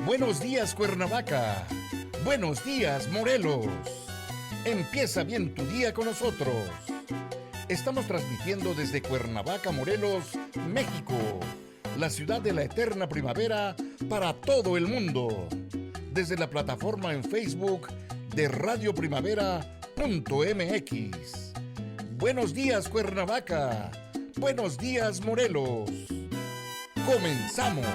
Buenos días, Cuernavaca. Buenos días, Morelos. Empieza bien tu día con nosotros. Estamos transmitiendo desde Cuernavaca, Morelos, México, la ciudad de la eterna primavera para todo el mundo. Desde la plataforma en Facebook de radioprimavera.mx. Buenos días, Cuernavaca. Buenos días, Morelos. Comenzamos.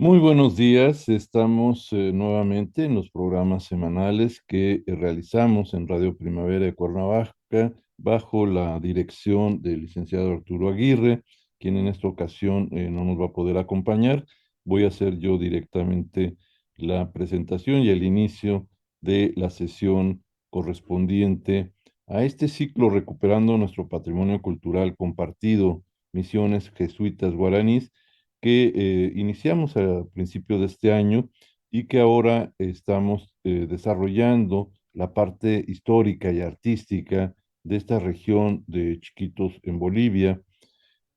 Muy buenos días, estamos nuevamente en los programas semanales que realizamos en Radio Primavera de Cuernavaca bajo la dirección del licenciado Arturo Aguirre, quien en esta ocasión no nos va a poder acompañar. Voy a hacer yo directamente la presentación y el inicio de la sesión correspondiente a este ciclo Recuperando nuestro patrimonio cultural compartido, Misiones Jesuitas Guaraníes, que iniciamos a principio de este año y que ahora estamos desarrollando la parte histórica y artística de esta región de Chiquitos en Bolivia,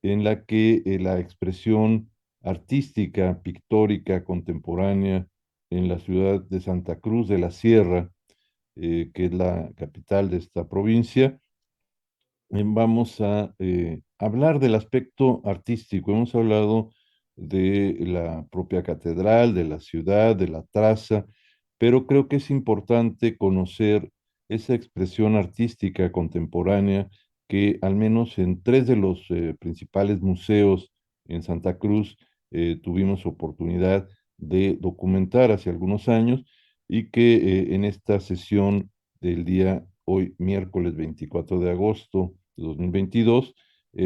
en la que la expresión artística, pictórica, contemporánea en la ciudad de Santa Cruz de la Sierra, que es la capital de esta provincia, vamos a hablar del aspecto artístico. Hemos hablado de la propia catedral, de la ciudad, de la traza, pero creo que es importante conocer esa expresión artística contemporánea que al menos en tres de los principales museos en Santa Cruz tuvimos oportunidad de documentar hace algunos años y que en esta sesión del día hoy, miércoles 24 de agosto de 2022,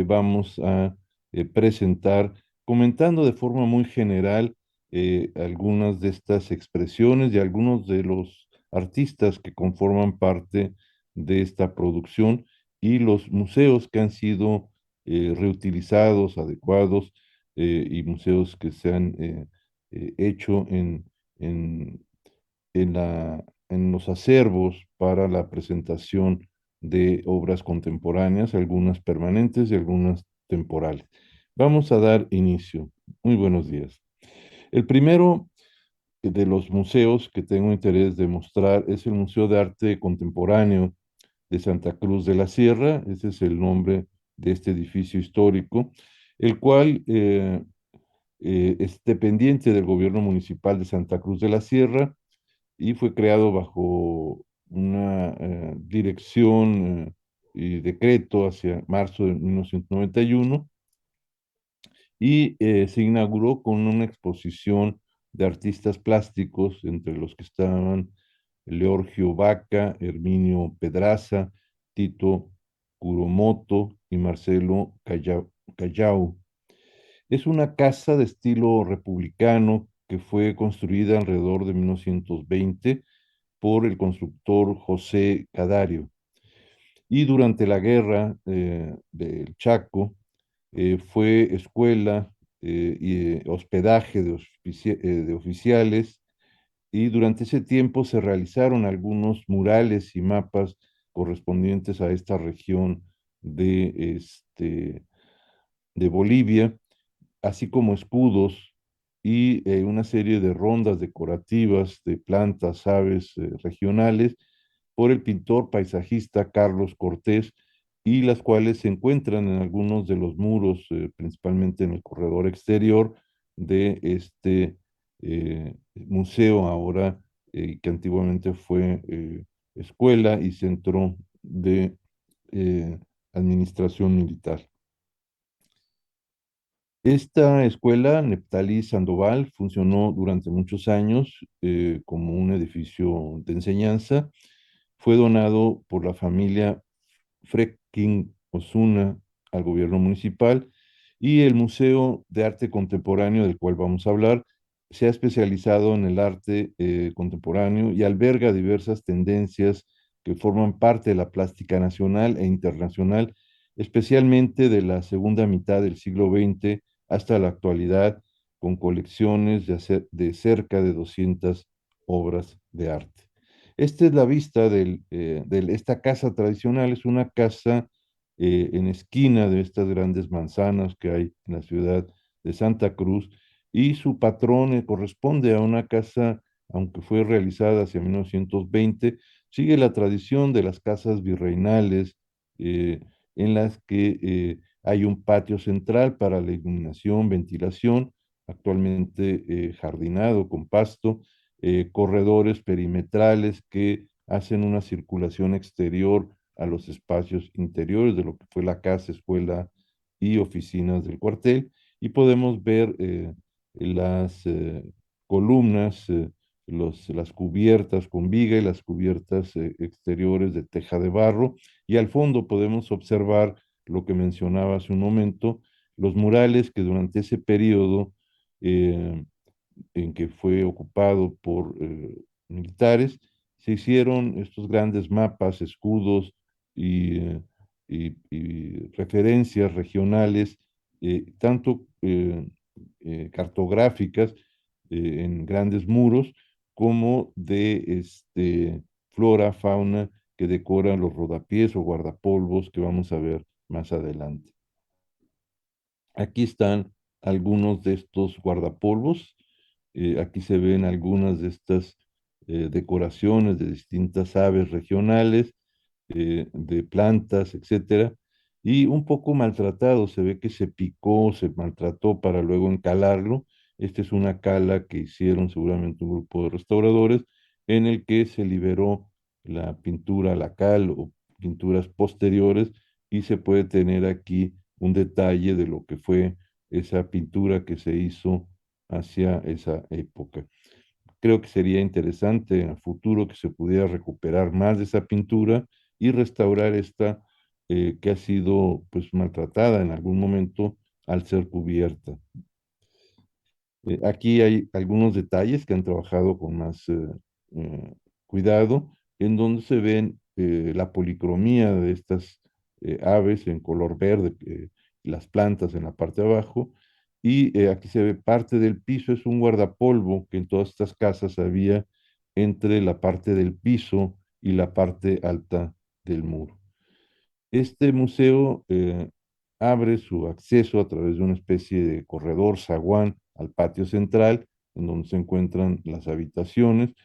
vamos a presentar, comentando de forma muy general algunas de estas expresiones y algunos de los artistas que conforman parte de esta producción y los museos que han sido reutilizados, adecuados, y museos que se han hecho en en los acervos para la presentación de obras contemporáneas, algunas permanentes y algunas temporales. Vamos a dar inicio. Muy buenos días. El primero de los museos que tengo interés de mostrar es el Museo de Arte Contemporáneo de Santa Cruz de la Sierra. Ese es el nombre de este edificio histórico, el cual es dependiente del gobierno municipal de Santa Cruz de la Sierra y fue creado bajo una dirección y decreto hacia marzo de 1991 y se inauguró con una exposición de artistas plásticos, entre los que estaban Leorgio Vaca, Herminio Pedraza, Tito Kuromoto y Marcelo Callao. Es una casa de estilo republicano que fue construida alrededor de 1920 por el constructor José Cadario. Y durante la guerra del Chaco fue escuela y hospedaje de oficiales, y durante ese tiempo se realizaron algunos murales y mapas correspondientes a esta región de Bolivia, así como escudos y una serie de rondas decorativas de plantas, aves regionales por el pintor paisajista Carlos Cortés, y las cuales se encuentran en algunos de los muros, principalmente en el corredor exterior de este museo ahora, que antiguamente fue escuela y centro de eh, administración militar. Esta escuela, Neptalí Sandoval, funcionó durante muchos años como un edificio de enseñanza. Fue donado por la familia Fredkin Osuna al gobierno municipal, y el Museo de Arte Contemporáneo, del cual vamos a hablar, se ha especializado en el arte contemporáneo y alberga diversas tendencias que forman parte de la plástica nacional e internacional, especialmente de la segunda mitad del siglo XX hasta la actualidad, con colecciones de cerca de 200 obras de arte. Esta es la vista de esta casa tradicional, es una casa en esquina de estas grandes manzanas que hay en la ciudad de Santa Cruz, y su patrón corresponde a una casa, aunque fue realizada hacia 1920, sigue la tradición de las casas virreinales, eh, en las que hay un patio central para la iluminación, ventilación, actualmente jardinado con pasto, corredores perimetrales que hacen una circulación exterior a los espacios interiores de lo que fue la casa, escuela y oficinas del cuartel, y podemos ver las columnas, las cubiertas con viga y las cubiertas exteriores de teja de barro, y al fondo podemos observar lo que mencionaba hace un momento, los murales que durante ese periodo eh, en que fue ocupado por militares, se hicieron estos grandes mapas, escudos y, y referencias regionales, tanto cartográficas en grandes muros, como de flora, fauna que decoran los rodapiés o guardapolvos que vamos a ver más adelante. Aquí están algunos de estos guardapolvos. Aquí se ven algunas de estas decoraciones de distintas aves regionales, de plantas, etcétera, y un poco maltratado. Se ve que se picó, se maltrató para luego encalarlo. Esta es una cala que hicieron seguramente un grupo de restauradores en el que se liberó la pintura, la cal o pinturas posteriores, y se puede tener aquí un detalle de lo que fue esa pintura que se hizo hacia esa época. Creo que sería interesante en el futuro que se pudiera recuperar más de esa pintura y restaurar esta que ha sido pues maltratada en algún momento al ser cubierta. Aquí hay algunos detalles que han trabajado con más eh, cuidado, en donde se ven la policromía de estas aves en color verde, las plantas en la parte de abajo, y aquí se ve parte del piso, es un guardapolvo que en todas estas casas había entre la parte del piso y la parte alta del muro. Este museo abre su acceso a través de una especie de corredor zaguán al patio central, en donde se encuentran las habitaciones,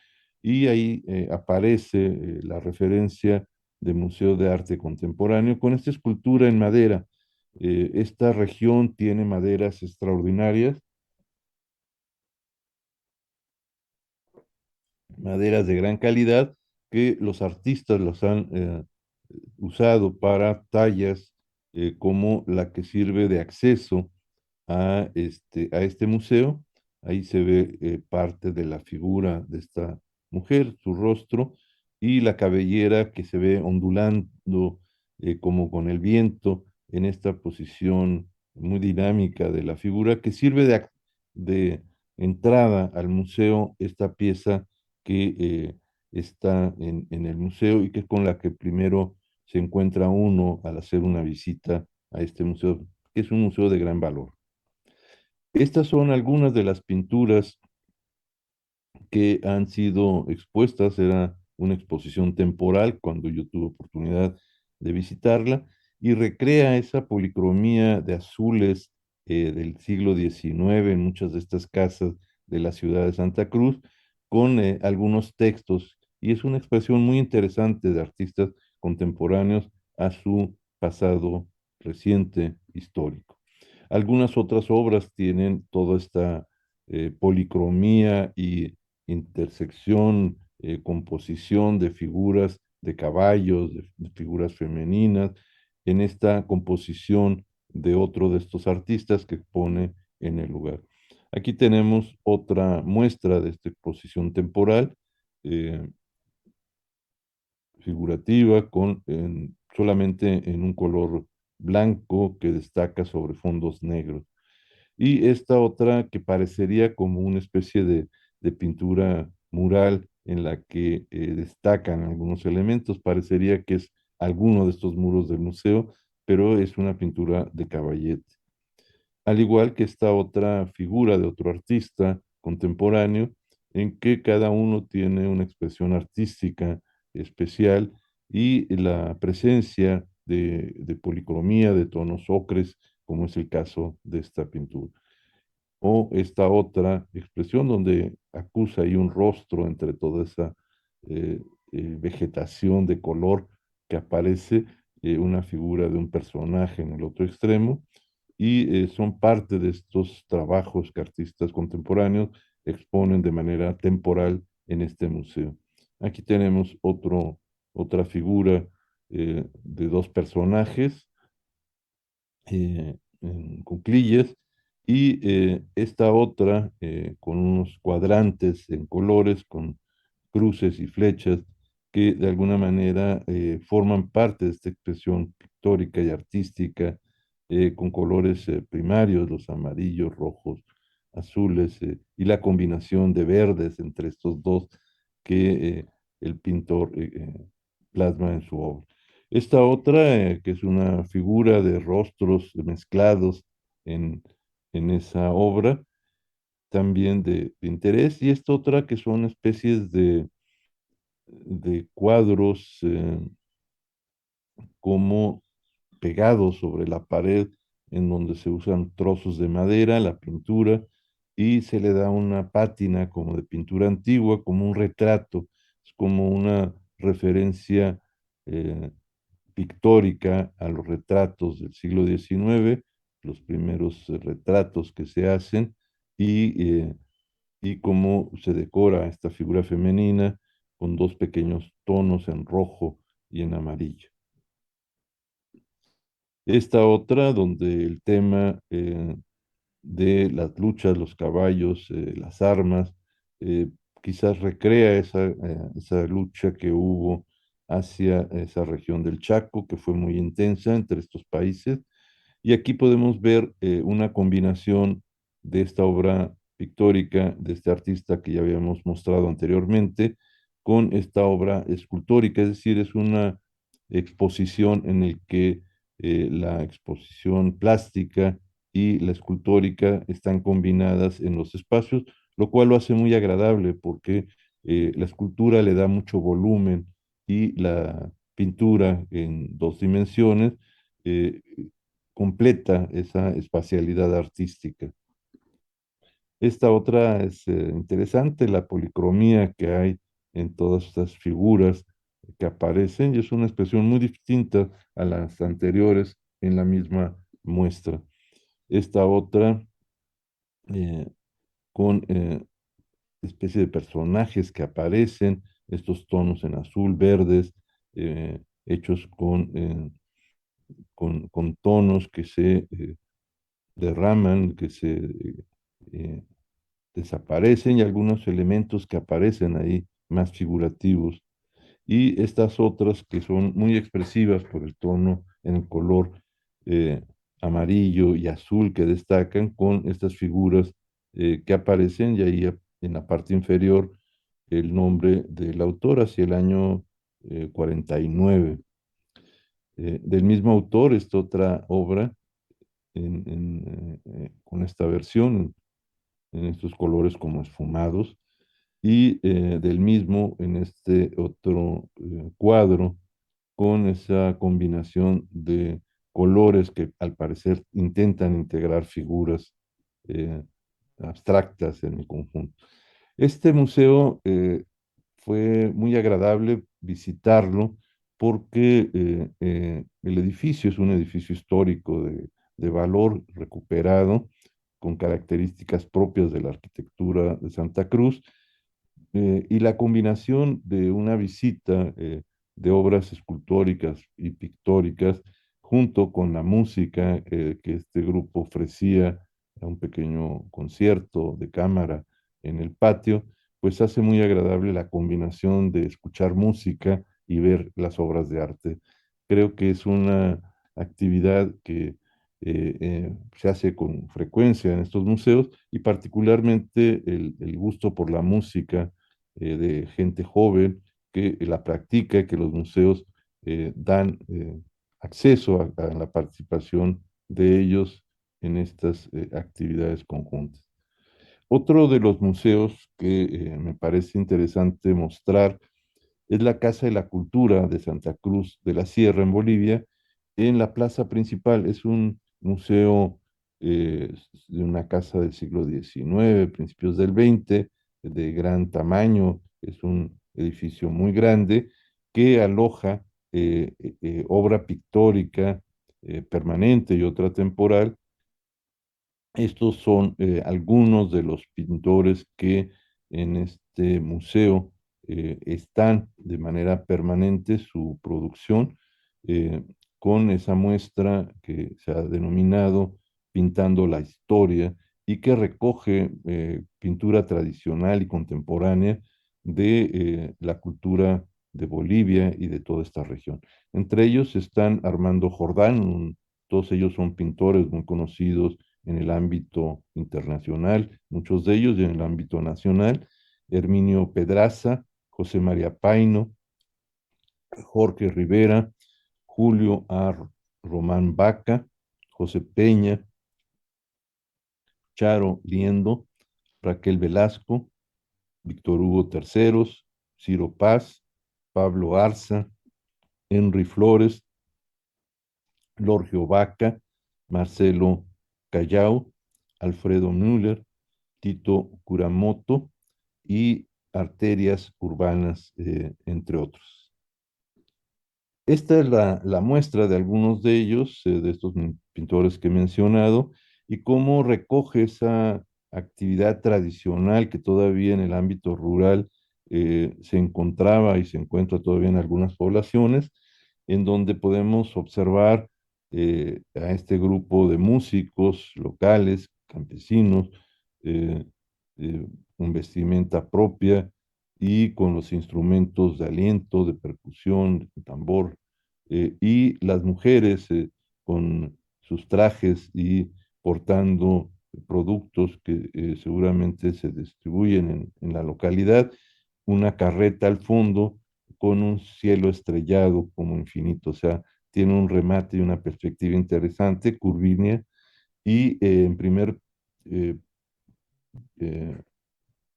y ahí aparece la referencia de Museo de Arte Contemporáneo con esta escultura en madera. Esta región tiene maderas extraordinarias, maderas de gran calidad, que los artistas los han usado para tallas como la que sirve de acceso a este museo. Ahí se ve parte de la figura de esta mujer, su rostro, y la cabellera que se ve ondulando como con el viento en esta posición muy dinámica de la figura, que sirve de entrada al museo, esta pieza que está en el museo y que es con la que primero se encuentra uno al hacer una visita a este museo, que es un museo de gran valor. Estas son algunas de las pinturas que han sido expuestas. Era una exposición temporal cuando yo tuve oportunidad de visitarla, y recrea esa policromía de azules del siglo XIX en muchas de estas casas de la ciudad de Santa Cruz, con algunos textos, y es una expresión muy interesante de artistas contemporáneos a su pasado reciente histórico. Algunas otras obras tienen toda esta policromía y intersección, composición de figuras de caballos, de figuras femeninas, en esta composición de otro de estos artistas que expone en el lugar. Aquí tenemos otra muestra de esta exposición temporal, eh, figurativa, solamente en un color blanco que destaca sobre fondos negros. Y esta otra que parecería como una especie de pintura mural en la que destacan algunos elementos, parecería que es alguno de estos muros del museo, pero es una pintura de Caballete. Al igual que esta otra figura de otro artista contemporáneo, en que cada uno tiene una expresión artística especial y la presencia de policromía, de tonos ocres, como es el caso de esta pintura. O esta otra expresión donde acusa ahí un rostro entre toda esa eh, vegetación de color que aparece, una figura de un personaje en el otro extremo, y son parte de estos trabajos que artistas contemporáneos exponen de manera temporal en este museo. Aquí tenemos otra figura de dos personajes en cuclillas, y esta otra con unos cuadrantes en colores, con cruces y flechas que de alguna manera forman parte de esta expresión pictórica y artística, con colores primarios, los amarillos, rojos, azules, y la combinación de verdes entre estos dos que el pintor plasma en su obra. Esta otra, que es una figura de rostros mezclados en, en esa obra, también de interés, y esta otra que son especies de cuadros como pegados sobre la pared, en donde se usan trozos de madera, la pintura, y se le da una pátina como de pintura antigua, como un retrato, es como una referencia eh, pictórica a los retratos del siglo XIX, los primeros retratos que se hacen, y cómo se decora esta figura femenina con dos pequeños tonos en rojo y en amarillo. Esta otra, donde el tema de las luchas, los caballos, las armas, eh, quizás recrea esa lucha que hubo hacia esa región del Chaco, que fue muy intensa entre estos países. Y aquí podemos ver una combinación de esta obra pictórica de este artista que ya habíamos mostrado anteriormente con esta obra escultórica, es decir, es una exposición en el que la exposición plástica y la escultórica están combinadas en los espacios, lo cual lo hace muy agradable porque la escultura le da mucho volumen y la pintura en dos dimensiones eh, completa esa espacialidad artística. Esta otra es interesante, la policromía que hay en todas estas figuras que aparecen, y es una expresión muy distinta a las anteriores en la misma muestra. Esta otra eh, con especie de personajes que aparecen, estos tonos en azul, verdes, hechos con tonos que se derraman, que se eh, desaparecen, y algunos elementos que aparecen ahí más figurativos. Y estas otras que son muy expresivas por el tono en el color eh, amarillo y azul que destacan con estas figuras que aparecen, y ahí en la parte inferior el nombre del autor hacia el año 49. Del mismo autor, esta otra obra con esta versión, en estos colores como esfumados, y del mismo en este otro cuadro con esa combinación de colores que al parecer intentan integrar figuras eh, abstractas en el conjunto. Este museo fue muy agradable visitarlo porque el edificio es un edificio histórico de valor recuperado, con características propias de la arquitectura de Santa Cruz, y la combinación de una visita de obras escultóricas y pictóricas junto con la música que este grupo ofrecía a un pequeño concierto de cámara en el patio, pues hace muy agradable la combinación de escuchar música y ver las obras de arte. Creo que es una actividad que se hace con frecuencia en estos museos, y particularmente el gusto por la música de gente joven que la practica y que los museos dan acceso a la participación de ellos en estas actividades conjuntas. Otro de los museos que me parece interesante mostrar es la Casa de la Cultura de Santa Cruz de la Sierra en Bolivia, en la plaza principal. Es un museo de una casa del siglo XIX, principios del XX, de gran tamaño. Es un edificio muy grande que aloja obra pictórica permanente y otra temporal. Estos son algunos de los pintores que en este museo están de manera permanente su producción eh, con esa muestra que se ha denominado Pintando la Historia y que recoge pintura tradicional y contemporánea de la cultura de Bolivia y de toda esta región. Entre ellos están Armando Jordán, todos ellos son pintores muy conocidos en el ámbito internacional, muchos de ellos y en el ámbito nacional, Herminio Pedraza, José María Paino, Jorge Rivera, Julio A. Román Vaca, José Peña, Charo Liendo, Raquel Velasco, Víctor Hugo Terceros, Ciro Paz, Pablo Arza, Henry Flores, Lorgio Vaca, Marcelo Callao, Alfredo Müller, Tito Kuramoto y arterias urbanas, entre otros. Esta es la muestra de algunos de ellos, de estos pintores que he mencionado, y cómo recoge esa actividad tradicional que todavía en el ámbito rural se encontraba y se encuentra todavía en algunas poblaciones, en donde podemos observar a este grupo de músicos locales, campesinos, eh, eh, con vestimenta propia y con los instrumentos de aliento, de percusión, de tambor, y las mujeres con sus trajes y portando productos que seguramente se distribuyen en la localidad, una carreta al fondo con un cielo estrellado como infinito, o sea, tiene un remate y una perspectiva interesante, curvilínea, y en primer eh, eh,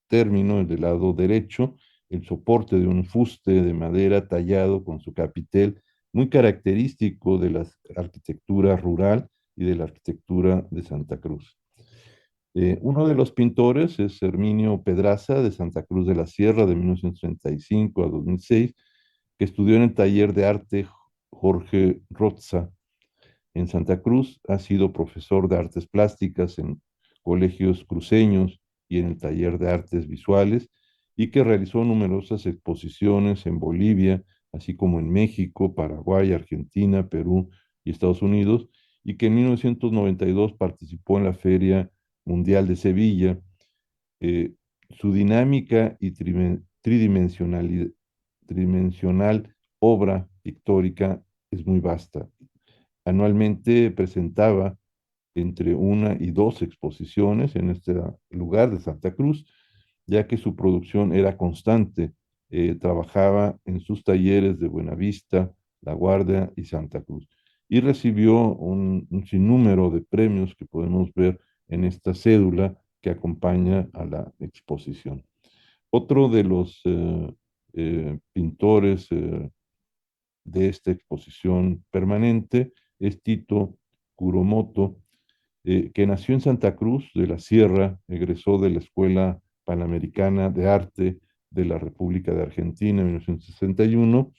término, el del lado derecho, el soporte de un fuste de madera tallado con su capitel, muy característico de la arquitectura rural y de la arquitectura de Santa Cruz. Uno de los pintores es Herminio Pedraza de Santa Cruz de la Sierra de 1935 a 2006, que estudió en el taller de arte Jorge Roza en Santa Cruz, ha sido profesor de artes plásticas en colegios cruceños y en el taller de artes visuales, y que realizó numerosas exposiciones en Bolivia, así como en México, Paraguay, Argentina, Perú y Estados Unidos, y que en 1992 participó en la Feria Mundial de Sevilla. eh, Su dinámica y tridimensional obra pictórica es muy vasta. Anualmente presentaba entre una y dos exposiciones en este lugar de Santa Cruz, ya que su producción era constante. Trabajaba en sus talleres de Buenavista, La Guardia y Santa Cruz. Y recibió un sinnúmero de premios que podemos ver en esta cédula que acompaña a la exposición. Otro de los pintores de esta exposición permanente es Tito Kuromoto, que nació en Santa Cruz de la Sierra, egresó de la Escuela Panamericana de Arte de la República de Argentina en 1961,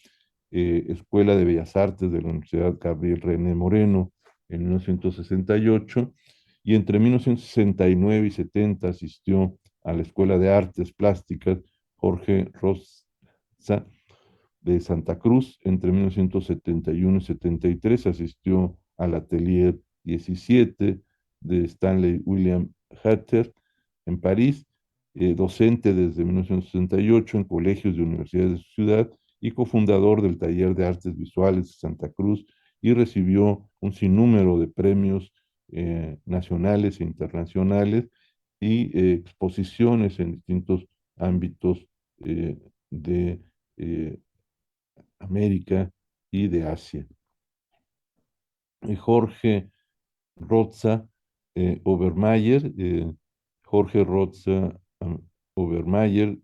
Escuela de Bellas Artes de la Universidad Gabriel René Moreno en 1968, y entre 1969 y 70 asistió a la Escuela de Artes Plásticas Jorge Rosa de Santa Cruz. Entre 1971 y 73 asistió al Atelier 17 de Stanley William Hatter en París, docente desde 1968 en colegios y universidades de su ciudad y cofundador del Taller de Artes Visuales de Santa Cruz, y recibió un sinnúmero de premios nacionales e internacionales y exposiciones en distintos ámbitos de eh, América y de Asia. Jorge Roza Obermayer, Jorge Roza Obermayer,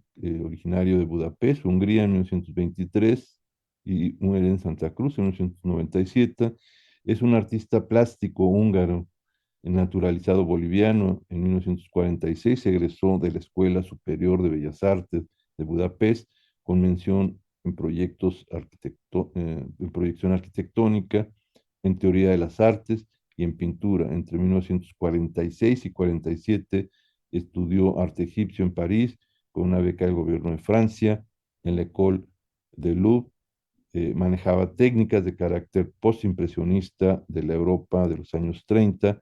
originario de Budapest, Hungría, en 1923, y muere en Santa Cruz en 1997. Es un artista plástico húngaro, naturalizado boliviano. En 1946 egresó de la Escuela Superior de Bellas Artes de Budapest con mención en en proyección arquitectónica, en teoría de las artes y en pintura. Entre 1946 y 47 estudió arte egipcio en París con una beca del gobierno de Francia en la École de Louvre. Manejaba técnicas de carácter postimpresionista de la Europa de los años 30.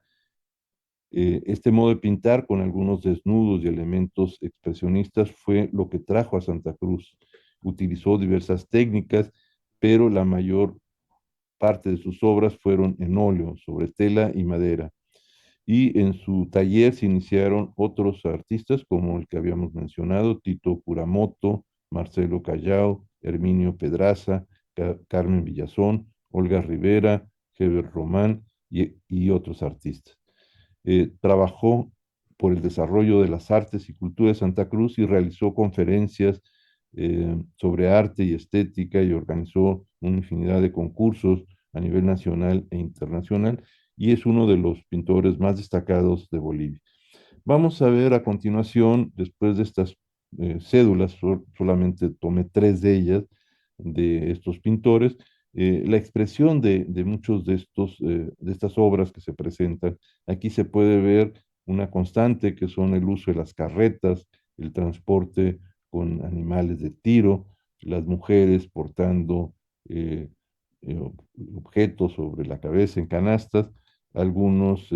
Este modo de pintar con algunos desnudos y elementos expresionistas fue lo que trajo a Santa Cruz. Utilizó diversas técnicas, pero la mayor parte de sus obras fueron en óleo, sobre tela y madera. Y en su taller se iniciaron otros artistas como el que habíamos mencionado, Tito Kuramoto, Marcelo Callao, Herminio Pedraza, Carmen Villazón, Olga Rivera, Heber Román y otros artistas. Trabajó por el desarrollo de las artes y cultura de Santa Cruz y realizó conferencias sobre arte y estética y organizó una infinidad de concursos a nivel nacional e internacional, y es uno de los pintores más destacados de Bolivia. Vamos a ver a continuación, después de estas cédulas, solamente tomé tres de ellas, de estos pintores, la expresión de muchos de estas obras que se presentan. Aquí se puede ver una constante que son el uso de las carretas, el transporte con animales de tiro, las mujeres portando eh, eh, objetos sobre la cabeza en canastas, algunos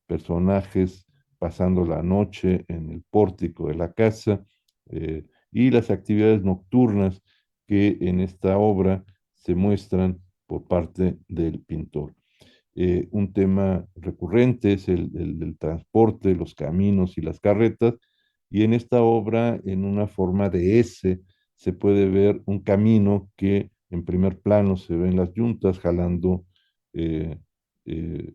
personajes pasando la noche en el pórtico de la casa, y las actividades nocturnas que en esta obra se muestran por parte del pintor. Un tema recurrente es el transporte, los caminos y las carretas, y en esta obra, en una forma de S, se puede ver un camino que en primer plano se ven las yuntas jalando eh, eh,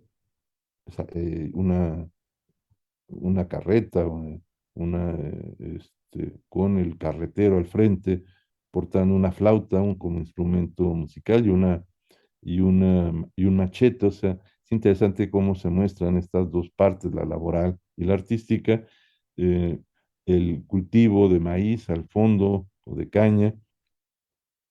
una carreta, con el carretero al frente, portando una flauta como instrumento musical y un machete. O sea, es interesante cómo se muestran estas dos partes, la laboral y la artística. eh, el cultivo de maíz al fondo o de caña,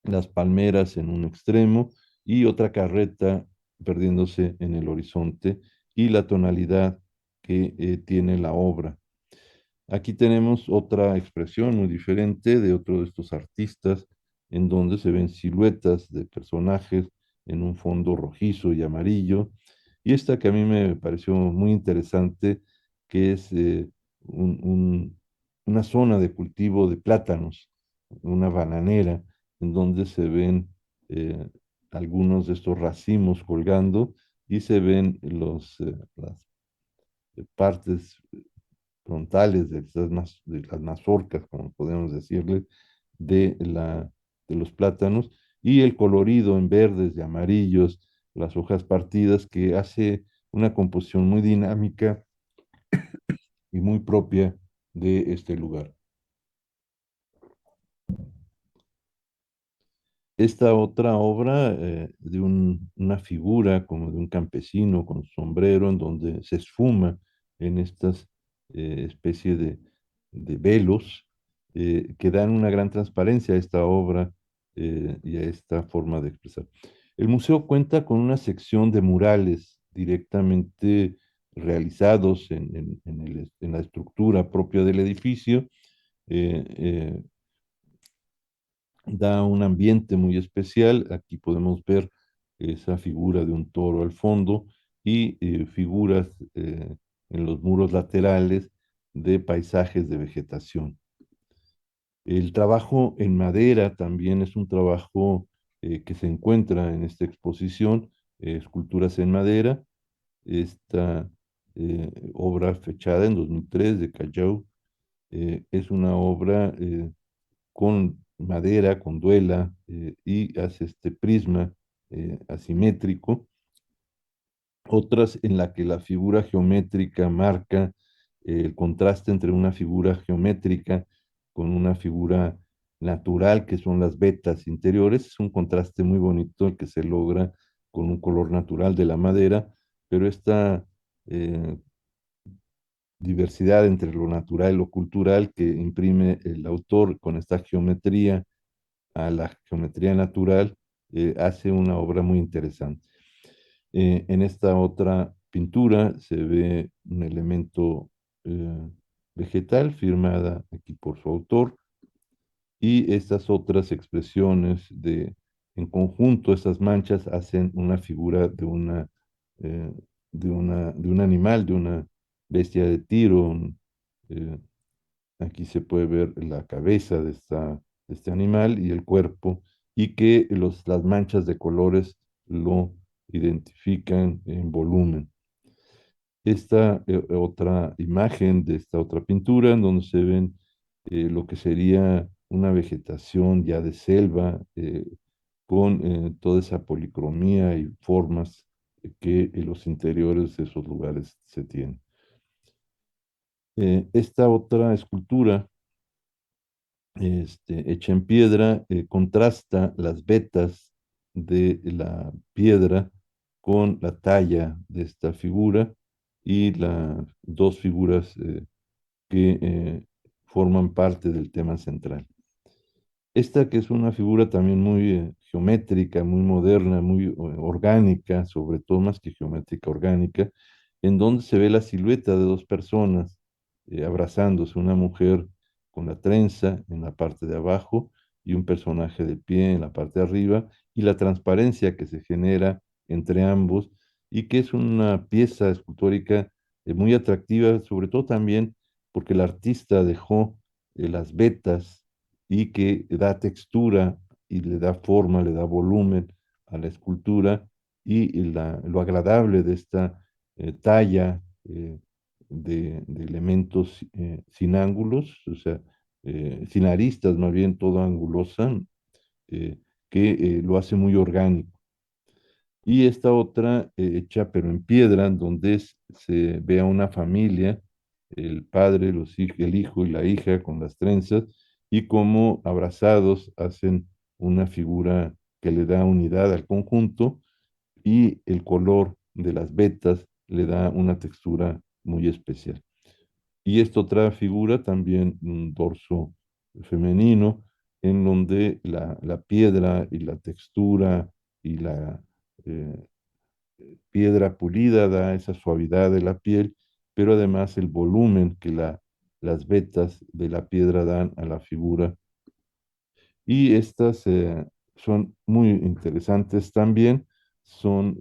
las palmeras en un extremo y otra carreta perdiéndose en el horizonte, y la tonalidad que tiene la obra. Aquí tenemos otra expresión muy diferente de otro de estos artistas, en donde se ven siluetas de personajes en un fondo rojizo y amarillo. Y esta que a mí me pareció muy interesante, que es una zona de cultivo de plátanos, una bananera, en donde se ven eh, algunos de estos racimos colgando, y se ven las partes frontales de las mazorcas, como podemos decirle, de los plátanos, y el colorido en verdes y amarillos, las hojas partidas, que hace una composición muy dinámica y muy propia de este lugar. Esta otra obra de una figura como de un campesino con sombrero, en donde se esfuma en estas especie de velos, que dan una gran transparencia a esta obra y a esta forma de expresar. El museo cuenta con una sección de murales directamente realizados en la estructura propia del edificio. eh, eh, Da un ambiente muy especial. Aquí podemos ver esa figura de un toro al fondo, y figuras en los muros laterales de paisajes de vegetación. El trabajo en madera también es un trabajo que se encuentra en esta exposición, esculturas en madera. Esta obra fechada en 2003 de Callao es una obra con madera, con duela, y hace este prisma asimétrico. Otras en la que la figura geométrica marca el contraste entre una figura geométrica con una figura natural, que son las vetas interiores, es un contraste muy bonito el que se logra con un color natural de la madera, pero esta eh, diversidad entre lo natural y lo cultural que imprime el autor con esta geometría a la geometría natural, hace una obra muy interesante. En esta otra pintura se ve un elemento vegetal firmada aquí por su autor, y estas otras expresiones en conjunto, estas manchas hacen una figura eh, de un animal, de una bestia de tiro. Eh, Aquí se puede ver la cabeza de este animal y el cuerpo, y que las manchas de colores lo identifican en volumen. Esta otra imagen de esta otra pintura, en donde se ven lo que sería una vegetación ya de selva, con toda esa policromía y formas que en los interiores de esos lugares se tienen. Esta otra escultura, hecha en piedra, contrasta las vetas de la piedra con la talla de esta figura y las dos figuras que forman parte del tema central. Esta que es una figura también muy geométrica, muy moderna, muy orgánica, sobre todo más que geométrica, orgánica, en donde se ve la silueta de dos personas abrazándose, una mujer con la trenza en la parte de abajo y un personaje de pie en la parte de arriba, y la transparencia que se genera entre ambos, y que es una pieza escultórica muy atractiva, sobre todo también porque el artista dejó las vetas, y que da textura y le da forma, le da volumen a la escultura, y lo agradable de esta talla de elementos sin ángulos, o sea, sin aristas, más bien todo angulosa, eh, que lo hace muy orgánico. Y esta otra hecha pero en piedra, en donde se ve a una familia, el padre, el hijo y la hija con las trenzas, y como abrazados hacen una figura que le da unidad al conjunto, y el color de las vetas le da una textura muy especial. Y esta otra figura, también un dorso femenino, en donde la piedra y la textura y la eh, piedra pulida da esa suavidad de la piel, pero además el volumen que las vetas de la piedra dan a la figura. Y estas son muy interesantes también. Son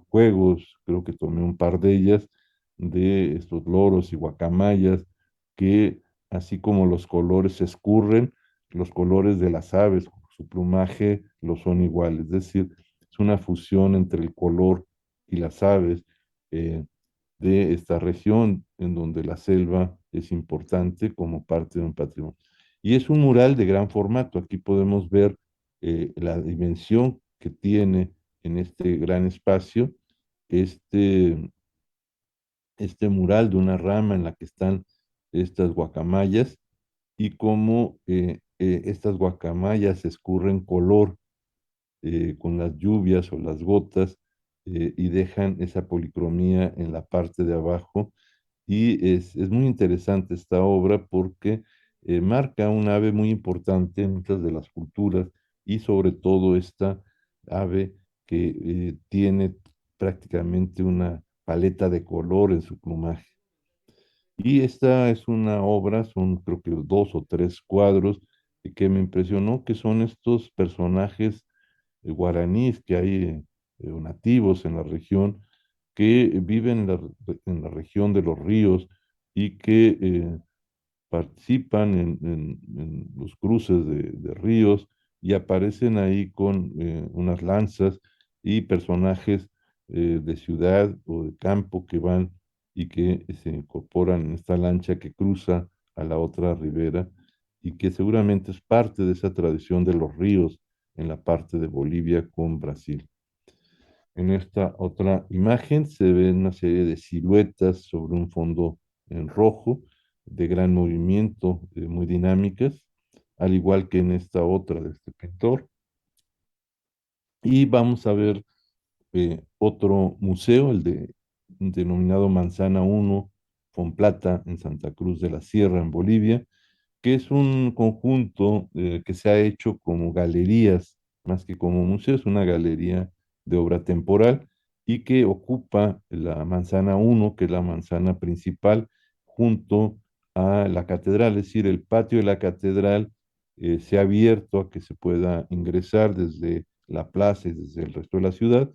juegos, creo que tomé un par de ellas, de estos loros y guacamayas, que así como los colores se escurren, los colores de las aves, su plumaje, lo son iguales. Es decir, es una fusión entre el color y las aves eh, de esta región, en donde la selva es importante como parte de un patrimonio. Y es un mural de gran formato. Aquí podemos ver la dimensión que tiene en este gran espacio este, este mural de una rama en la que están estas guacamayas, y cómo estas guacamayas escurren color con las lluvias o las gotas, y dejan esa policromía en la parte de abajo. Y es muy interesante esta obra porque marca un ave muy importante en muchas de las culturas, y sobre todo esta ave que tiene prácticamente una paleta de color en su plumaje. Y esta es una obra, son creo que dos o tres cuadros que me impresionó, que son estos personajes guaraníes que hay, nativos en la región, que viven en la región de los ríos, y que participan en los cruces de ríos, y aparecen ahí con unas lanzas, y personajes de ciudad o de campo que van y que se incorporan en esta lancha que cruza a la otra ribera, y que seguramente es parte de esa tradición de los ríos en la parte de Bolivia con Brasil. En esta otra imagen se ve una serie de siluetas sobre un fondo en rojo, de gran movimiento, muy dinámicas, al igual que en esta otra de este pintor. Y vamos a ver otro museo, denominado Manzana 1, Plata, en Santa Cruz de la Sierra, en Bolivia, que es un conjunto que se ha hecho como galerías, más que como museo, es una galería de obra temporal y que ocupa la manzana 1, que es la manzana principal, junto a la catedral, es decir, el patio de la catedral se ha abierto a que se pueda ingresar desde la plaza y desde el resto de la ciudad,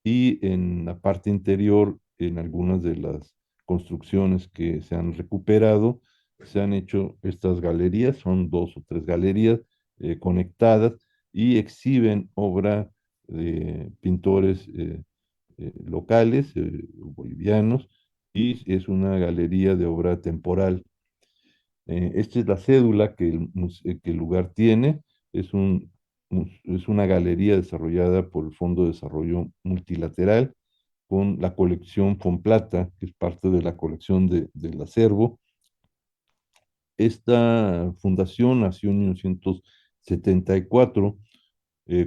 y en la parte interior, en algunas de las construcciones que se han recuperado, se han hecho estas galerías, son dos o tres galerías conectadas y exhiben obra de pintores locales, bolivianos, y es una galería de obra temporal. Esta es la cédula que el lugar tiene. Es es una galería desarrollada por el Fondo de Desarrollo Multilateral con la colección Fomplata, que es parte de la colección del acervo. Esta fundación nació en 1974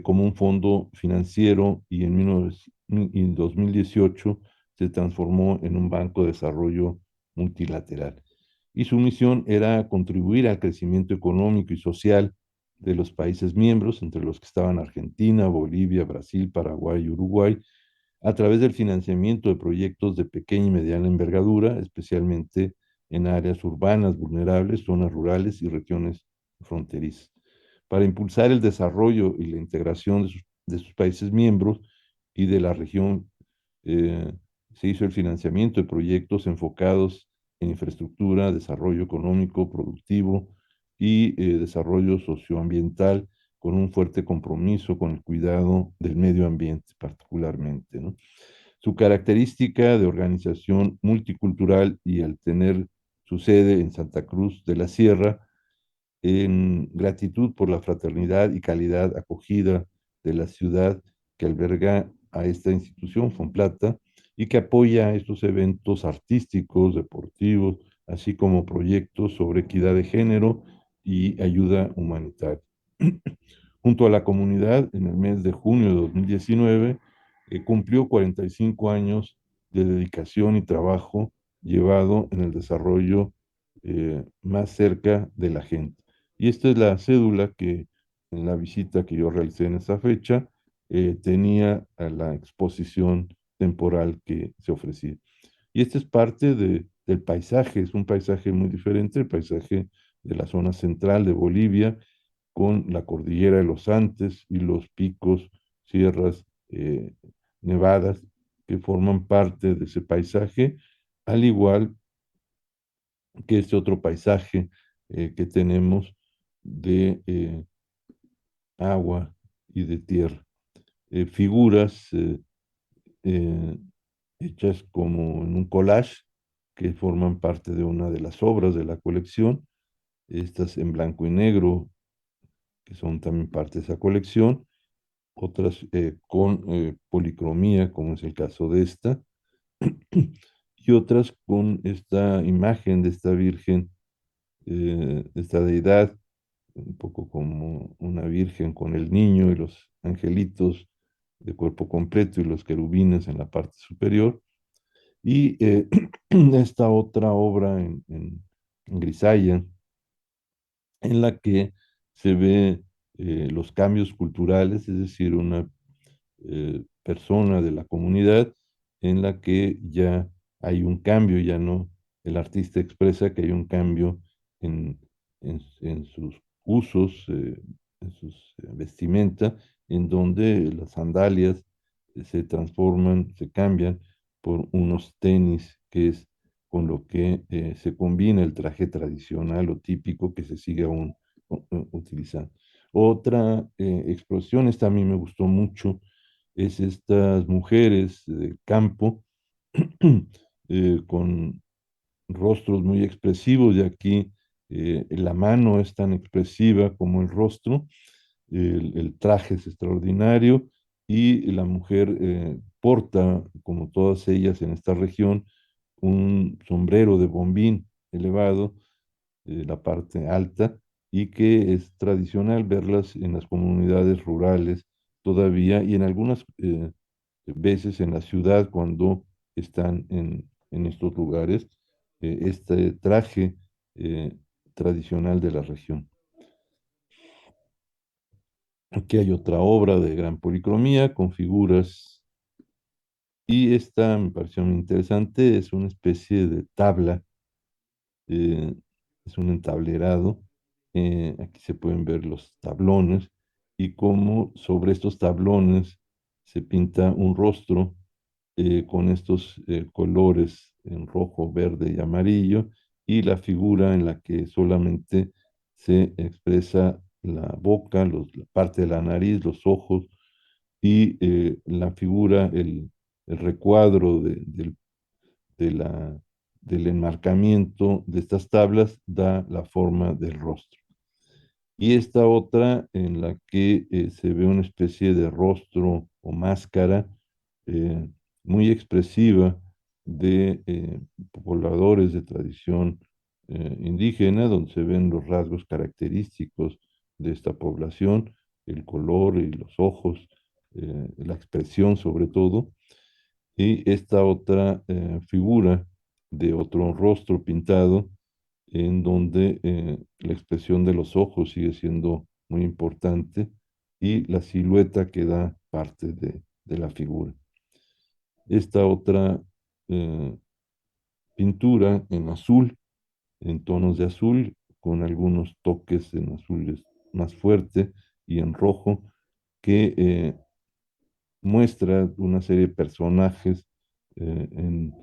como un fondo financiero y en 2018 se transformó en un banco de desarrollo multilateral. Y su misión era contribuir al crecimiento económico y social de los países miembros, entre los que estaban Argentina, Bolivia, Brasil, Paraguay y Uruguay, a través del financiamiento de proyectos de pequeña y mediana envergadura, especialmente en áreas urbanas vulnerables, zonas rurales y regiones fronterizas. Para impulsar el desarrollo y la integración de sus países miembros y de la región, eh, se hizo el financiamiento de proyectos enfocados en infraestructura, desarrollo económico, productivo y desarrollo socioambiental, con un fuerte compromiso con el cuidado del medio ambiente particularmente, ¿no? Su característica de organización multicultural y al tener su sede en Santa Cruz de la Sierra, en gratitud por la fraternidad y calidad acogida de la ciudad que alberga a esta institución, Fonplata, y que apoya estos eventos artísticos, deportivos, así como proyectos sobre equidad de género y ayuda humanitaria. Junto a la comunidad, en el mes de junio de 2019, cumplió 45 años de dedicación y trabajo llevado en el desarrollo más cerca de la gente. Y esta es la cédula que en la visita que yo realicé en esa fecha tenía a la exposición temporal que se ofrecía. Y este es parte del paisaje, es un paisaje muy diferente, el paisaje de la zona central de Bolivia, con la cordillera de los Andes y los picos, sierras, nevadas que forman parte de ese paisaje, al igual que este otro paisaje que tenemos de agua y de tierra. Figuras eh, hechas como en un collage que forman parte de una de las obras de la colección, estas en blanco y negro, que son también parte de esa colección, otras con policromía, como es el caso de esta, y otras con esta imagen de esta Virgen, esta deidad, un poco como una virgen con el niño y los angelitos de cuerpo completo y los querubines en la parte superior. Y esta otra obra en grisalla, en la que se ve los cambios culturales, es decir, una persona de la comunidad en la que ya hay un cambio, ya no, el artista expresa que hay un cambio en, en sus usos, en sus vestimenta, en donde las sandalias se transforman, se cambian por unos tenis, que es con lo que se combina el traje tradicional o típico que se sigue aún utilizando. Otra expresión, esta a mí me gustó mucho, es estas mujeres del campo con rostros muy expresivos, y aquí la mano es tan expresiva como el rostro, el traje es extraordinario y la mujer porta, como todas ellas en esta región, un sombrero de bombín elevado, la parte alta, y que es tradicional verlas en las comunidades rurales todavía y en algunas veces en la ciudad cuando están en estos lugares, este traje eh, tradicional de la región. Aquí hay otra obra de gran policromía con figuras y esta me pareció muy interesante, es una especie de tabla, eh, es un entablerado, aquí se pueden ver los tablones y cómo sobre estos tablones se pinta un rostro con estos colores en rojo, verde y amarillo, y la figura en la que solamente se expresa la boca, la parte de la nariz, los ojos, y la figura, el recuadro de la, del enmarcamiento de estas tablas da la forma del rostro. Y esta otra en la que se ve una especie de rostro o máscara eh, muy expresiva de pobladores de tradición indígena, donde se ven los rasgos característicos de esta población, el color y los ojos, la expresión sobre todo, y esta otra figura de otro rostro pintado en donde la expresión de los ojos sigue siendo muy importante y la silueta que da parte de la figura. Esta otra eh, pintura en azul, en tonos de azul, con algunos toques en azules más fuerte y en rojo, que muestra una serie de personajes en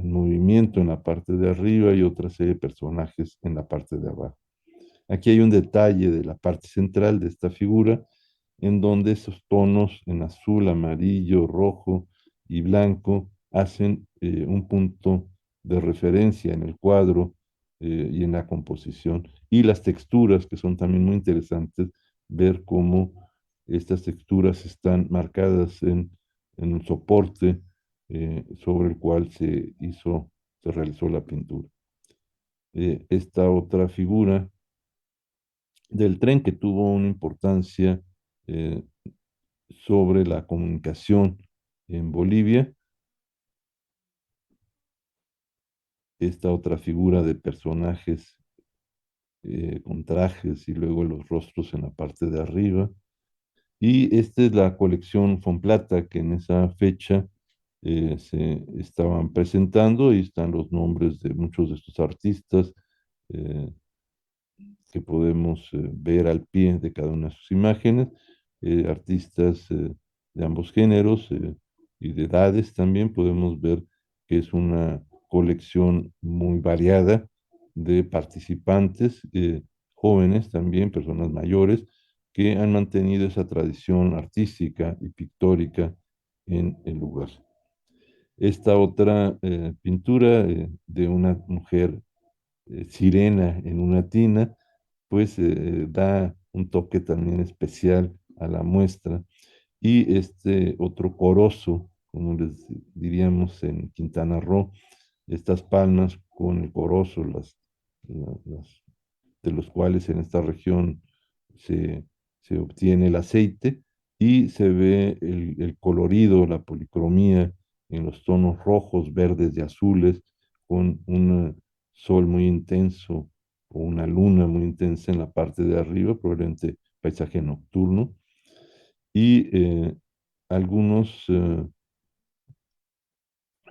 movimiento en la parte de arriba y otra serie de personajes en la parte de abajo. Aquí hay un detalle de la parte central de esta figura, en donde esos tonos en azul, amarillo, rojo y blanco hacen un punto de referencia en el cuadro y en la composición. Y las texturas, que son también muy interesantes, ver cómo estas texturas están marcadas en un soporte sobre el cual se realizó la pintura. Esta otra figura del tren que tuvo una importancia eh, sobre la comunicación en Bolivia. Esta otra figura de personajes con trajes y luego los rostros en la parte de arriba. Y esta es la colección Fonplata que en esa fecha se estaban presentando y están los nombres de muchos de estos artistas. eh, que podemos ver al pie de cada una de sus imágenes, artistas de ambos géneros y de edades también. Podemos ver que es una colección muy variada de participantes, jóvenes también, personas mayores, que han mantenido esa tradición artística y pictórica en el lugar. Esta otra pintura de una mujer sirena en una tina, pues da un toque también especial a la muestra. Y este otro corozo, como les diríamos en Quintana Roo, estas palmas con el corozo, de los cuales en esta región se, se obtiene el aceite y se ve el colorido, la policromía en los tonos rojos, verdes y azules, con un sol muy intenso o una luna muy intensa en la parte de arriba, probablemente paisaje nocturno, y algunos,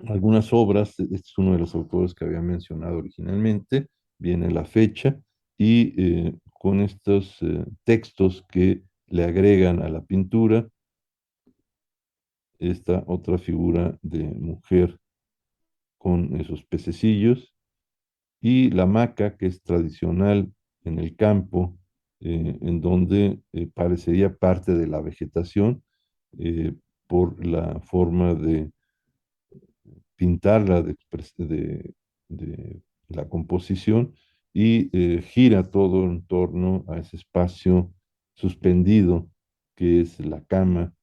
algunas obras, este es uno de los autores que había mencionado originalmente, viene la fecha, y con estos textos que le agregan a la pintura, esta otra figura de mujer con esos pececillos, y la hamaca, que es tradicional en el campo, en donde parecería parte de la vegetación eh, por la forma de pintarla, de la composición, y gira todo en torno a ese espacio suspendido que es la cama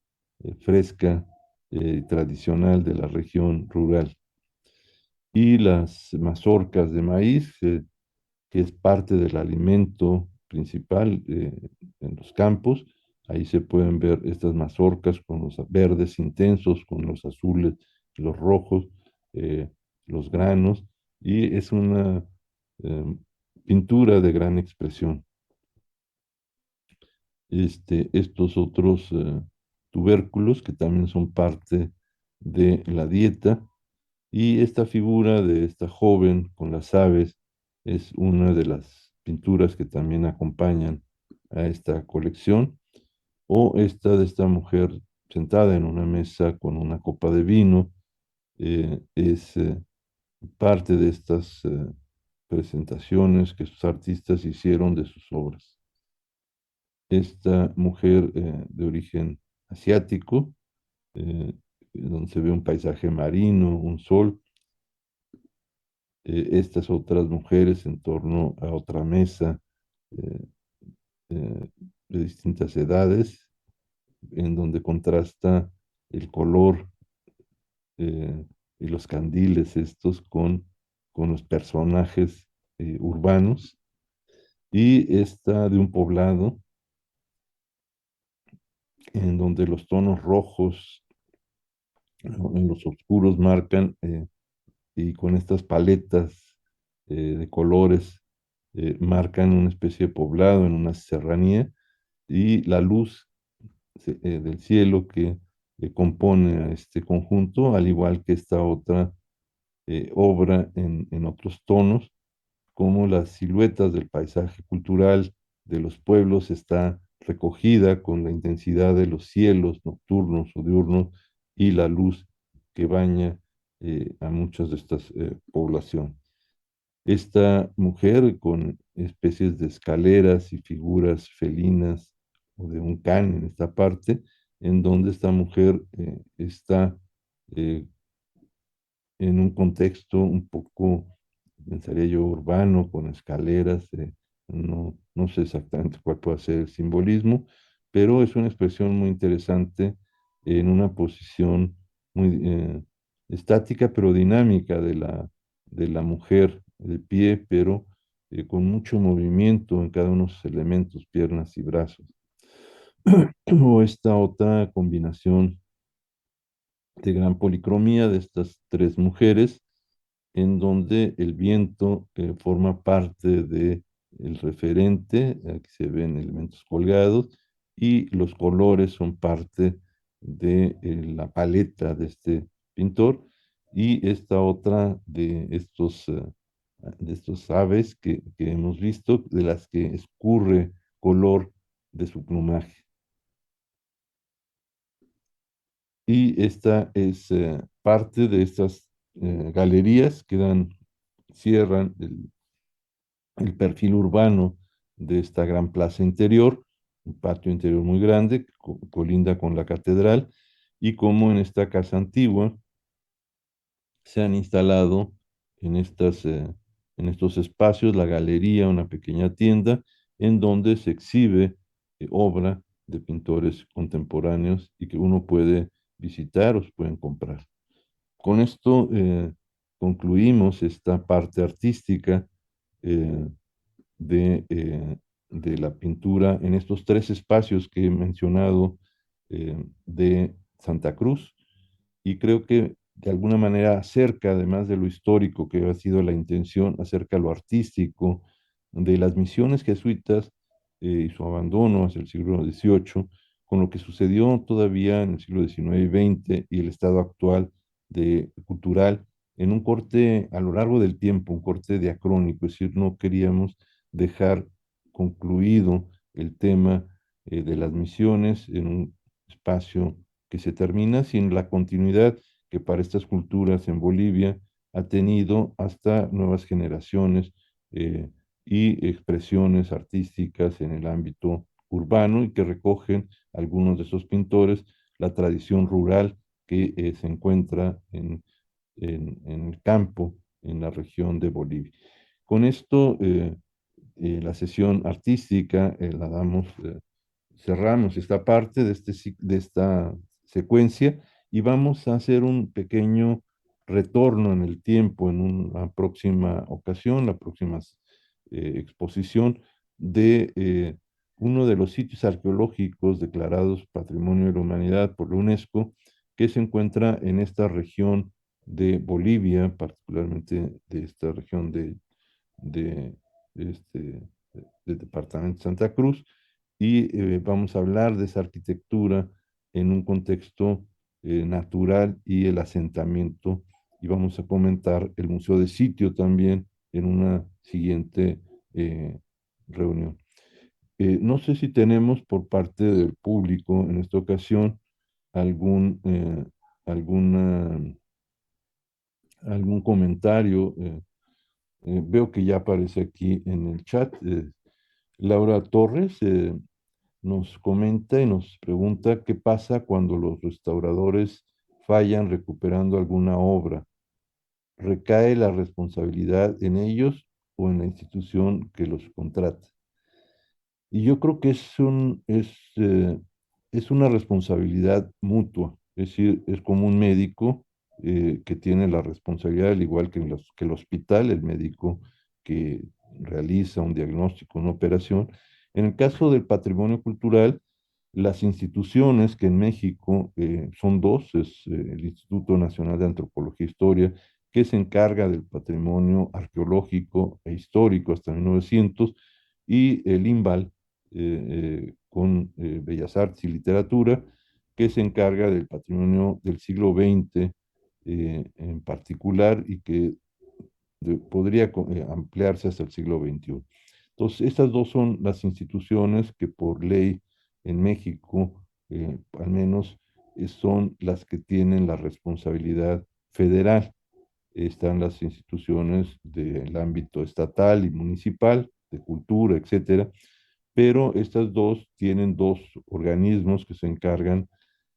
fresca tradicional de la región rural. y las mazorcas de maíz, que es parte del alimento principal en los campos. Ahí se pueden ver estas mazorcas con los verdes intensos, con los azules, los rojos, eh, los granos, y es una eh, pintura de gran expresión. Estos otros tubérculos que también son parte de la dieta, y esta figura de esta joven con las aves es una de las pinturas que también acompañan a esta colección, o esta de esta mujer sentada en una mesa con una copa de vino, es parte de estas presentaciones que sus artistas hicieron de sus obras. Esta mujer de origen asiático, donde se ve un paisaje marino, un sol, estas otras mujeres en torno a otra mesa eh, de distintas edades, en donde contrasta el color y los candiles estos con los personajes urbanos, y esta de un poblado en donde los tonos rojos, ¿no?, en los oscuros marcan, y con estas paletas de colores marcan una especie de poblado en una serranía, y la luz del cielo que compone a este conjunto, al igual que esta otra obra en otros tonos, como las siluetas del paisaje cultural de los pueblos está recogida con la intensidad de los cielos nocturnos o diurnos y la luz que baña a muchas de estas poblaciones. Esta mujer con especies de escaleras y figuras felinas o de un can en esta parte, en donde esta mujer está eh, en un contexto un poco, pensaría yo, urbano, con escaleras. No sé exactamente cuál puede ser el simbolismo, pero es una expresión muy interesante en una posición muy estática, pero dinámica de la mujer de pie, pero con mucho movimiento en cada uno de sus elementos, piernas y brazos. O esta otra combinación de gran policromía de estas tres mujeres, en donde el viento forma parte de el referente, aquí se ven elementos colgados, y los colores son parte de la paleta de este pintor, y esta otra de estos aves que hemos visto, de las que escurre color de su plumaje. Y esta es parte de estas galerías que cierran el perfil urbano de esta gran plaza interior, un patio interior muy grande, que colinda con la catedral, y como en esta casa antigua se han instalado en en estos espacios la galería, una pequeña tienda, en donde se exhibe obra de pintores contemporáneos y que uno puede visitar o se pueden comprar. Con esto concluimos esta parte artística eh, de, eh, de la pintura en estos tres espacios que he mencionado de Santa Cruz, y creo que de alguna manera acerca, además de lo histórico que ha sido la intención, acerca lo artístico de las misiones jesuitas y su abandono hacia el siglo XVIII, con lo que sucedió todavía en el siglo XIX y XX y el estado actual cultural, en un corte a lo largo del tiempo, un corte diacrónico, es decir, no queríamos dejar concluido el tema de las misiones en un espacio que se termina, sin la continuidad que para estas culturas en Bolivia ha tenido hasta nuevas generaciones y expresiones artísticas en el ámbito urbano, y que recogen algunos de esos pintores la tradición rural que se encuentra en el campo, en la región de Bolivia. Con esto, la sesión artística cerramos esta parte de esta secuencia, y vamos a hacer un pequeño retorno en el tiempo en una próxima ocasión, la próxima exposición de uno de los sitios arqueológicos declarados Patrimonio de la Humanidad por la UNESCO, que se encuentra en esta región de Bolivia, particularmente de esta región de este, del departamento de Santa Cruz, y vamos a hablar de esa arquitectura en un contexto natural y el asentamiento, y vamos a comentar el Museo de Sitio también en una siguiente reunión. No sé si tenemos por parte del público en esta ocasión algún, alguna, algún comentario. Veo que ya aparece aquí en el chat. Laura Torres nos comenta y nos pregunta qué pasa cuando los restauradores fallan recuperando alguna obra. ¿Recae la responsabilidad en ellos o en la institución que los contrata? Y yo creo que es una responsabilidad mutua, es decir, es como un médico que tiene la responsabilidad, al igual que, que el hospital, el médico que realiza un diagnóstico, una operación. En el caso del patrimonio cultural, las instituciones que en México son dos, es el Instituto Nacional de Antropología e Historia, que se encarga del patrimonio arqueológico e histórico hasta 1900, y el INVAL, con Bellas Artes y Literatura, que se encarga del patrimonio del siglo XX en particular y que podría ampliarse hasta el siglo XXI. Entonces, estas dos son las instituciones que por ley en México, al menos, son las que tienen la responsabilidad federal. Están las instituciones del ámbito estatal y municipal, de cultura, etcétera, pero estas dos tienen dos organismos que se encargan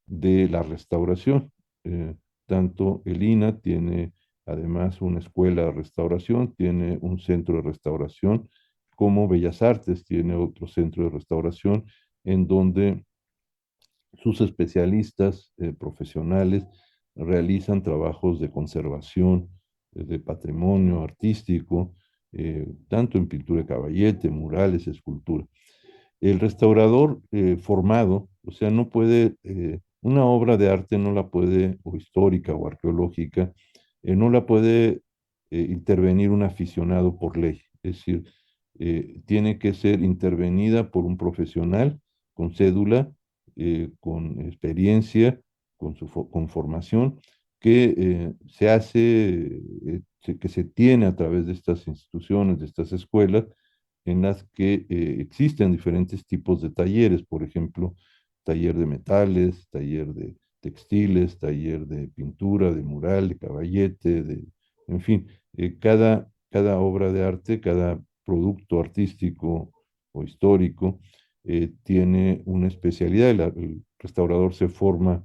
de la restauración. Eh, Tanto el INA tiene además una escuela de restauración, tiene un centro de restauración, como Bellas Artes tiene otro centro de restauración en donde sus especialistas profesionales realizan trabajos de conservación de patrimonio artístico, tanto en pintura de caballete, murales, escultura. El restaurador formado, o sea, no puede, una obra de arte no la puede, o histórica o arqueológica, no la puede intervenir un aficionado por ley. Es decir, tiene que ser intervenida por un profesional con cédula, con experiencia, con formación, que se hace, que se tiene a través de estas instituciones, de estas escuelas, en las que existen diferentes tipos de talleres, por ejemplo, taller de metales, taller de textiles, taller de pintura, de mural, de caballete, en fin, cada obra de arte, cada producto artístico o histórico tiene una especialidad. El restaurador se forma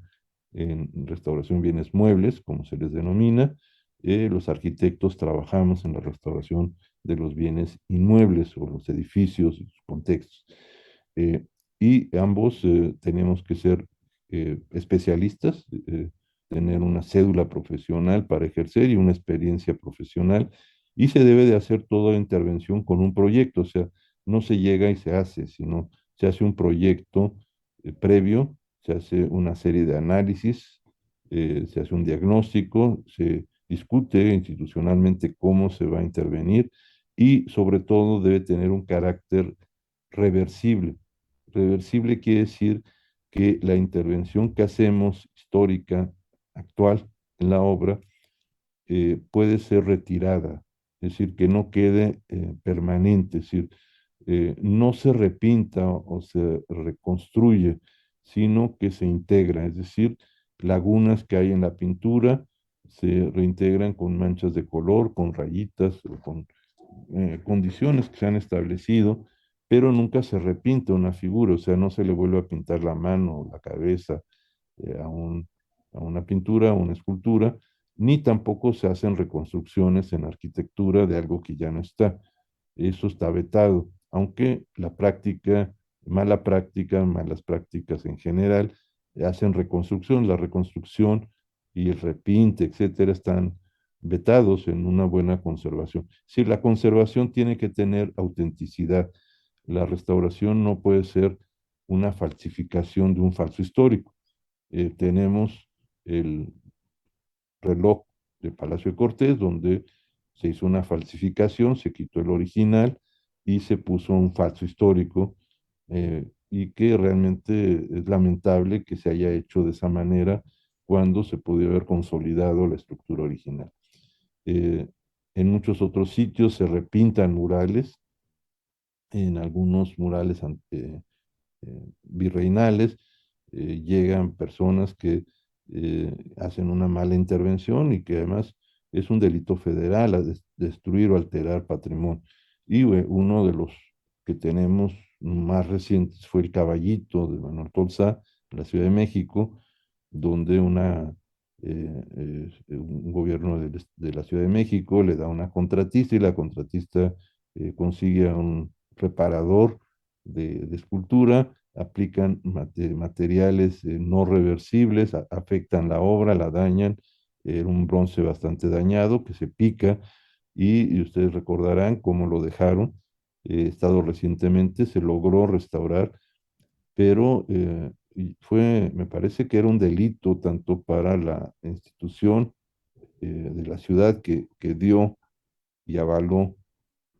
en restauración de bienes muebles, como se les denomina. Los arquitectos trabajamos en la restauración de los bienes inmuebles o los edificios y sus contextos. Eh, y ambos tenemos que ser especialistas, tener una cédula profesional para ejercer y una experiencia profesional, y se debe de hacer toda intervención con un proyecto, o sea, no se llega y se hace, sino se hace un proyecto previo, se hace una serie de análisis, se hace un diagnóstico, se discute institucionalmente cómo se va a intervenir, y sobre todo debe tener un carácter reversible. Reversible quiere decir que la intervención que hacemos histórica, actual, en la obra, puede ser retirada, es decir, que no quede permanente, es decir, no se repinta o se reconstruye, sino que se integra, es decir, lagunas que hay en la pintura se reintegran con manchas de color, con rayitas, o con condiciones que se han establecido, pero nunca se repinta una figura, o sea, no se le vuelve a pintar la mano o la cabeza eh, a, un, a una pintura, a una escultura, ni tampoco se hacen reconstrucciones en arquitectura de algo que ya no está. Eso está vetado, aunque la práctica, malas prácticas en general, hacen reconstrucción. La reconstrucción y el repinte, etcétera, están vetados en una buena conservación. Si la conservación tiene que tener autenticidad, la restauración no puede ser una falsificación de un falso histórico. Tenemos el reloj de Palacio de Cortés, donde se hizo una falsificación, se quitó el original y se puso un falso histórico, y que realmente es lamentable que se haya hecho de esa manera cuando se podía haber consolidado la estructura original. Eh, en muchos otros sitios se repintan murales, en algunos murales virreinales, llegan personas que hacen una mala intervención y que además es un delito federal a destruir o alterar patrimonio. Y uno de los que tenemos más recientes fue el Caballito de Manuel Tolsá, en la Ciudad de México, donde un gobierno de la Ciudad de México le da una contratista y la contratista consigue a un reparador de escultura, aplican materiales no reversibles, afectan la obra, la dañan. Era un bronce bastante dañado que se pica y ustedes recordarán cómo lo dejaron. Estado recientemente se logró restaurar, pero y me parece que era un delito tanto para la institución de la ciudad que dio y avaló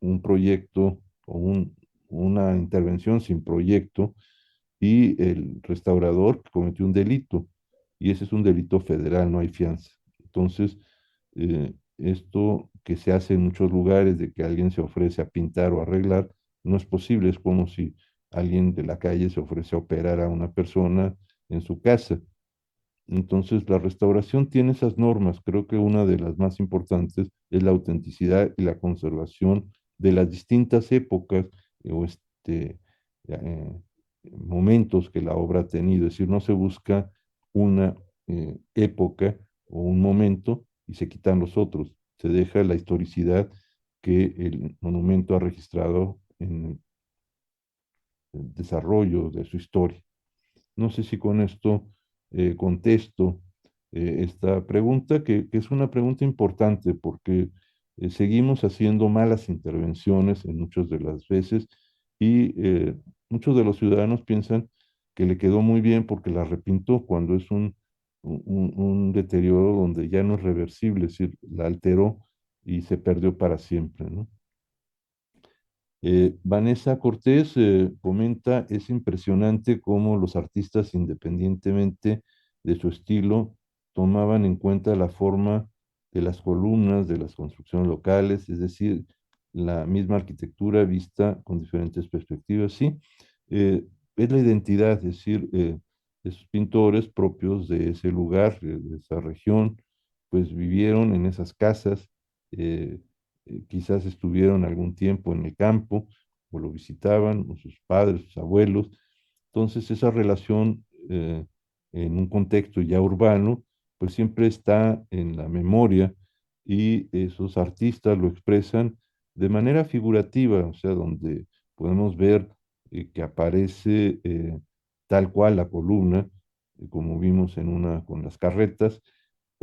un proyecto o una intervención sin proyecto, y el restaurador cometió un delito, y ese es un delito federal, no hay fianza. Entonces, esto que se hace en muchos lugares de que alguien se ofrece a pintar o arreglar, no es posible, es como si alguien de la calle se ofrece a operar a una persona en su casa. Entonces, la restauración tiene esas normas. Creo que una de las más importantes es la autenticidad y la conservación de las distintas épocas o eh, momentos que la obra ha tenido. Es decir, no se busca una época o un momento y se quitan los otros. Se deja la historicidad que el monumento ha registrado en el desarrollo de su historia. No sé si con esto contesto esta pregunta, que es una pregunta importante porque seguimos haciendo malas intervenciones en muchas de las veces, y muchos de los ciudadanos piensan que le quedó muy bien porque la repintó cuando es un deterioro donde ya no es reversible, es decir, la alteró y se perdió para siempre, ¿no? Vanessa Cortés comenta, es impresionante cómo los artistas, independientemente de su estilo, tomaban en cuenta la forma de las columnas, de las construcciones locales, es decir, la misma arquitectura vista con diferentes perspectivas. Sí, es la identidad, es decir, esos pintores propios de ese lugar, de esa región, pues vivieron en esas casas. eh, Quizás estuvieron algún tiempo en el campo o lo visitaban, o sus padres, sus abuelos. Entonces esa relación en un contexto ya urbano, pues siempre está en la memoria, y esos artistas lo expresan de manera figurativa, o sea, donde podemos ver que aparece tal cual la columna, como vimos en una con las carretas,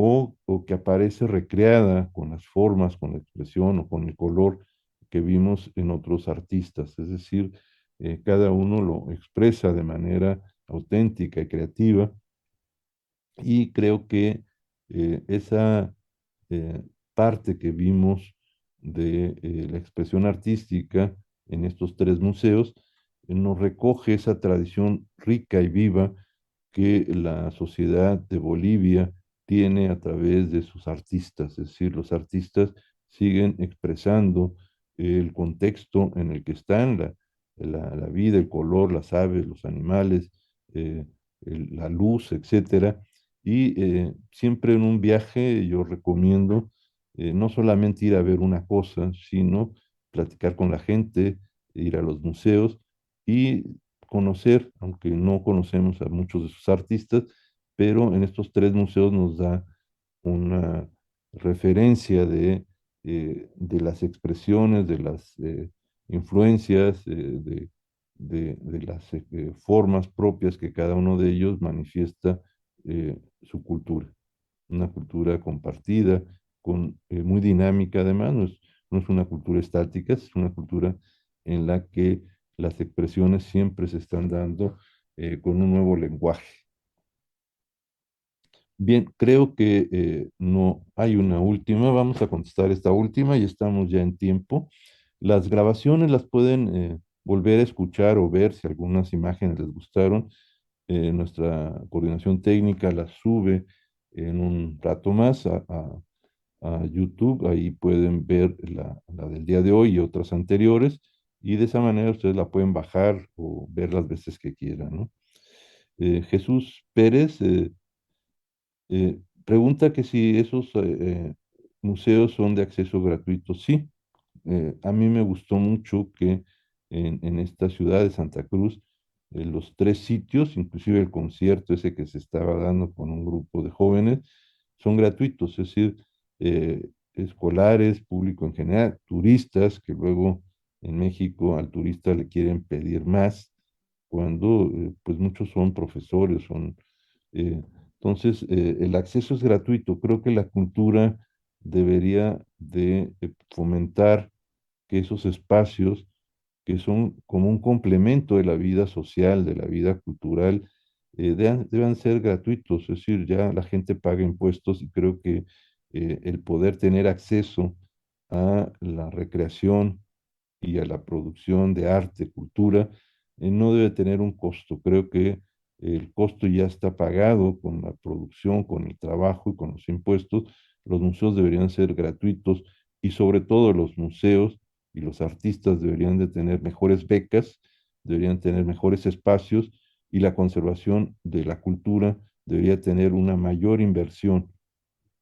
o que aparece recreada con las formas, con la expresión o con el color que vimos en otros artistas. Es decir, cada uno lo expresa de manera auténtica y creativa, y creo que esa eh, parte que vimos de la expresión artística en estos tres museos nos recoge esa tradición rica y viva que la sociedad de Bolivia tiene a través de sus artistas. Es decir, los artistas siguen expresando el contexto en el que están, la vida, el color, las aves, los animales, eh, la luz, etcétera. Y siempre en un viaje yo recomiendo no solamente ir a ver una cosa, sino platicar con la gente, ir a los museos y conocer, aunque no conocemos a muchos de sus artistas, pero en estos tres museos nos da una referencia de las expresiones, de las influencias, de las formas propias que cada uno de ellos manifiesta su cultura. una cultura compartida, muy dinámica además, no es una cultura estática, es una cultura en la que las expresiones siempre se están dando con un nuevo lenguaje. Bien, creo que no hay una última. Vamos a contestar esta última y estamos ya en tiempo. Las grabaciones las pueden volver a escuchar o ver si algunas imágenes les gustaron. Nuestra coordinación técnica las sube en un rato más a YouTube. Ahí pueden ver la del día de hoy y otras anteriores. Y de esa manera ustedes la pueden bajar o ver las veces que quieran, ¿no? Jesús Pérez pregunta que si esos museos son de acceso gratuito. Sí, a mí me gustó mucho que en esta ciudad de Santa Cruz, los tres sitios, inclusive el concierto ese que se estaba dando con un grupo de jóvenes, son gratuitos, es decir, escolares, público en general, turistas, que luego en México al turista le quieren pedir más, cuando pues muchos son profesores, eh, entonces, el acceso es gratuito. Creo que la cultura debería de fomentar que esos espacios, que son como un complemento de la vida social, de la vida cultural, deban ser gratuitos. Es decir, ya la gente paga impuestos y creo que el poder tener acceso a la recreación y a la producción de arte, cultura, no debe tener un costo. Creo que el costo ya está pagado con la producción, con el trabajo y con los impuestos. Los museos deberían ser gratuitos y sobre todo los museos y los artistas deberían de tener mejores becas, deberían tener mejores espacios y la conservación de la cultura debería tener una mayor inversión.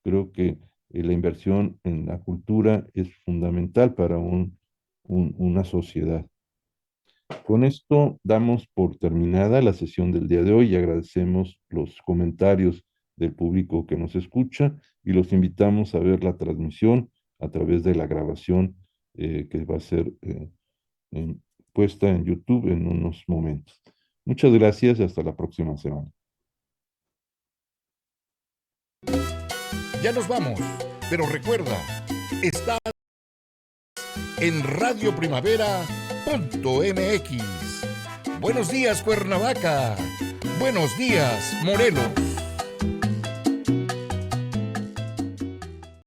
Creo que la inversión en la cultura es fundamental para una sociedad. Con esto damos por terminada la sesión del día de hoy y agradecemos los comentarios del público que nos escucha y los invitamos a ver la transmisión a través de la grabación que va a ser en- puesta en YouTube en unos momentos. Muchas gracias y hasta la próxima semana. Ya nos vamos, pero recuerda, está en radioprimavera.mx. Buenos días, Cuernavaca. Buenos días, Morelos.